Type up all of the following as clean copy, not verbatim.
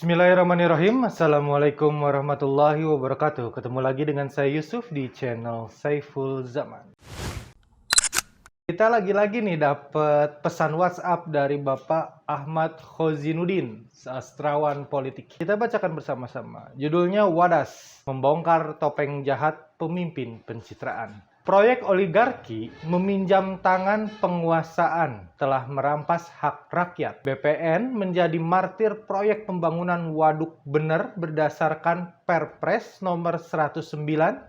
Bismillahirrahmanirrahim. Assalamualaikum warahmatullahi wabarakatuh. Ketemu lagi dengan saya Yusuf di channel Saiful Zaman. Kita lagi-lagi nih dapat pesan WhatsApp dari Bapak Ahmad Khozinuddin, sastrawan politik. Kita bacakan bersama-sama. Judulnya Wadas, membongkar topeng jahat pemimpin pencitraan. Proyek oligarki meminjam tangan penguasaan telah merampas hak rakyat. BPN menjadi martir proyek pembangunan waduk bener berdasarkan Perpres nomor 109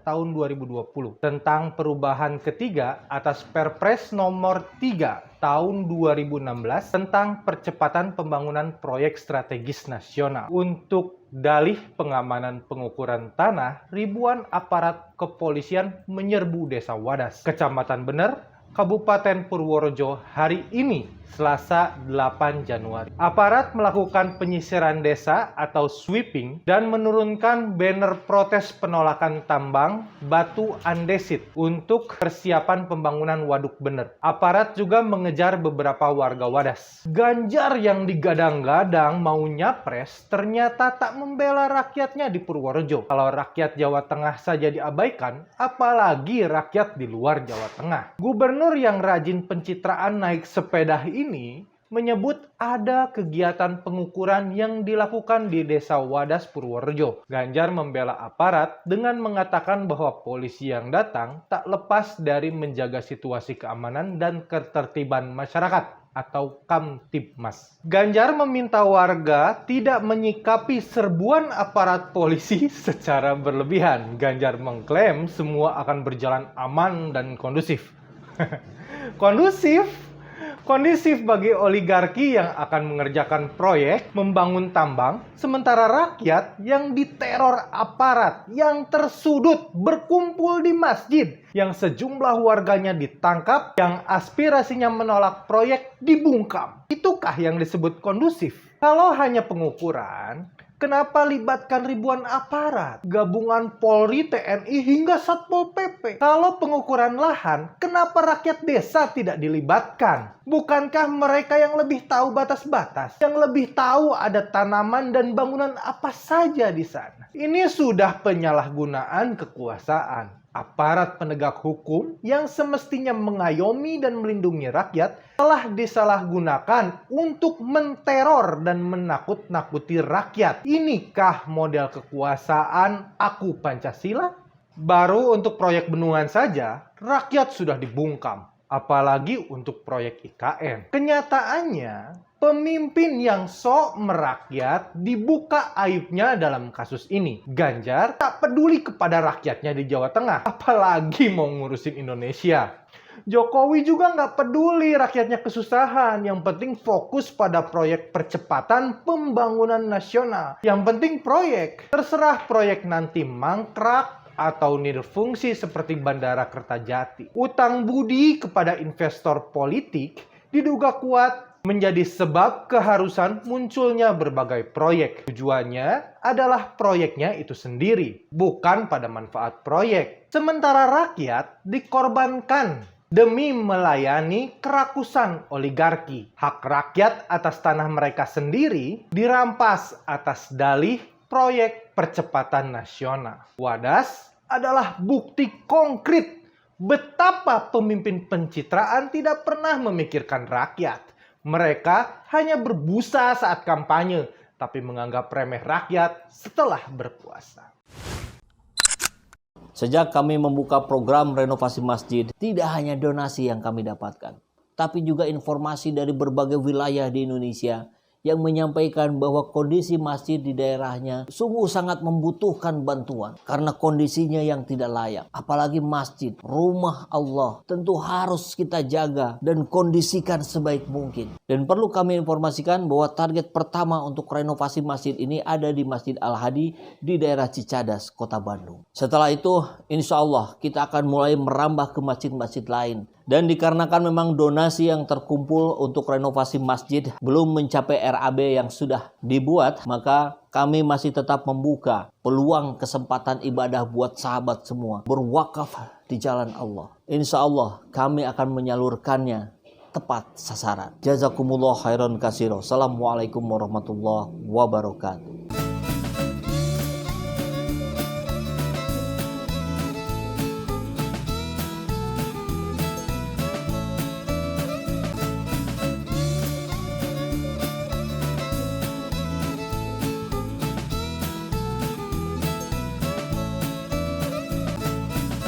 tahun 2020 tentang perubahan ketiga atas Perpres nomor 3 tahun 2016 tentang percepatan pembangunan proyek strategis nasional. Untuk dalih pengamanan pengukuran tanah, ribuan aparat kepolisian menyerbu Desa Wadas, Kecamatan Bener, Kabupaten Purworejo hari ini, Selasa 8 Januari. Aparat melakukan penyisiran desa atau sweeping dan menurunkan banner protes penolakan tambang batu andesit untuk persiapan pembangunan waduk bener. Aparat juga mengejar beberapa warga Wadas. Ganjar yang digadang-gadang mau nyapres ternyata tak membela rakyatnya di Purworejo. Kalau rakyat Jawa Tengah saja diabaikan, apalagi rakyat di luar Jawa Tengah. Gubernur yang rajin pencitraan naik sepeda ini menyebut ada kegiatan pengukuran yang dilakukan di Desa Wadas Purworejo. Ganjar membela aparat dengan mengatakan bahwa polisi yang datang tak lepas dari menjaga situasi keamanan dan ketertiban masyarakat atau Kamtibmas. Ganjar meminta warga tidak menyikapi serbuan aparat polisi secara berlebihan. Ganjar mengklaim semua akan berjalan aman dan kondusif. Kondusif bagi oligarki yang akan mengerjakan proyek membangun tambang, sementara rakyat yang diteror aparat, yang tersudut berkumpul di masjid, yang sejumlah warganya ditangkap, yang aspirasinya menolak proyek dibungkam. Itukah yang disebut kondusif? Kalau hanya pengukuran, kenapa libatkan ribuan aparat, gabungan Polri, TNI, hingga Satpol PP? Kalau pengukuran lahan, kenapa rakyat desa tidak dilibatkan? Bukankah mereka yang lebih tahu batas-batas? Yang lebih tahu ada tanaman dan bangunan apa saja di sana? Ini sudah penyalahgunaan kekuasaan. Aparat penegak hukum yang semestinya mengayomi dan melindungi rakyat telah disalahgunakan untuk menteror dan menakut-nakuti rakyat. Inikah model kekuasaan aku Pancasila? Baru untuk proyek bendungan saja, rakyat sudah dibungkam. Apalagi untuk proyek IKN. Kenyataannya, pemimpin yang sok merakyat dibuka aibnya dalam kasus ini. Ganjar tak peduli kepada rakyatnya di Jawa Tengah, apalagi mau ngurusin Indonesia. Jokowi juga nggak peduli rakyatnya kesusahan. Yang penting fokus pada proyek percepatan pembangunan nasional. Yang penting proyek. Terserah proyek nanti mangkrak atau nirfungsi seperti Bandara Kertajati. Utang budi kepada investor politik diduga kuat menjadi sebab keharusan munculnya berbagai proyek. Tujuannya adalah proyeknya itu sendiri, bukan pada manfaat proyek. Sementara rakyat dikorbankan demi melayani kerakusan oligarki. Hak rakyat atas tanah mereka sendiri dirampas atas dalih proyek percepatan nasional. Wadas adalah bukti konkret betapa pemimpin pencitraan tidak pernah memikirkan rakyat. Mereka hanya berbusa saat kampanye, tapi menganggap remeh rakyat setelah berkuasa. Sejak kami membuka program renovasi masjid, tidak hanya donasi yang kami dapatkan, tapi juga informasi dari berbagai wilayah di Indonesia yang menyampaikan bahwa kondisi masjid di daerahnya sungguh sangat membutuhkan bantuan karena kondisinya yang tidak layak. Apalagi masjid, rumah Allah, tentu harus kita jaga dan kondisikan sebaik mungkin. Dan perlu kami informasikan bahwa target pertama untuk renovasi masjid ini ada di Masjid Al-Hadi di daerah Cicadas, Kota Bandung. Setelah itu, insya Allah kita akan mulai merambah ke masjid-masjid lain. Dan dikarenakan memang donasi yang terkumpul untuk renovasi masjid belum mencapai RAB yang sudah dibuat, maka kami masih tetap membuka peluang kesempatan ibadah buat sahabat semua berwakaf di jalan Allah. Insya Allah kami akan menyalurkannya tepat sasaran. Jazakumullah khairan katsira. Assalamualaikum warahmatullahi wabarakatuh.